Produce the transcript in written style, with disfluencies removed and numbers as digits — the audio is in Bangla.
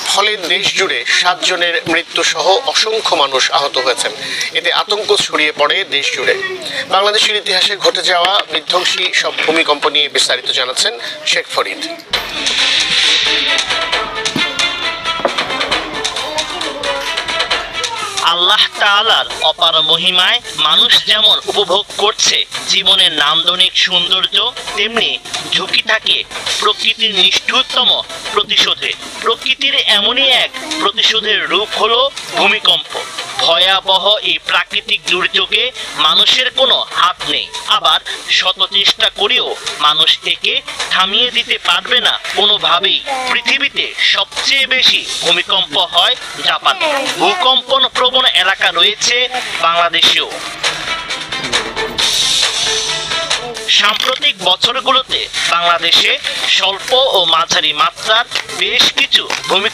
ফলে দেশ জুড়ে 7 জনের মৃত্যু সহ অসংখ্য মানুষ আহত হয়েছেন। এতে আতঙ্ক ছড়িয়ে পড়ে দেশ জুড়ে। বাংলাদেশের ইতিহাসে ঘটে যাওয়া বিধ্বংসী সব ভূমিকম্প নিয়ে বিস্তারিত জানাচ্ছেন শেখ ফরিদ। আল্লাহ তাআলার অপার মহিমায় মানুষ যেমন উপভোগ করছে জীবনের নান্দনিক সৌন্দর্য, তেমনি ঝুঁকি থাকে প্রকৃতির নিষ্ঠুরতম প্রতিশোধে। প্রকৃতির এমনই এক প্রতিশোধের রূপ হলো ভূমিকম্প। ভয়াবহ এই প্রাকৃতিক দুর্যোগে মানুষের কোনো হাত নেই, আবার শত চেষ্টা করেও মানুষ একে থামিয়ে দিতে পারবে না কোনোভাবেই। পৃথিবীতে সবচেয়ে বেশি ভূমিকম্প হয় জাপানে। ভূকম্পন প্রবণ এলাকা রয়েছে বাংলাদেশেও। সাম্প্রতিক বছরগুলোতে বাংলাদেশে স্বল্প ও মাঝারি মাত্রার বেশ কিছু ভূমিকম্প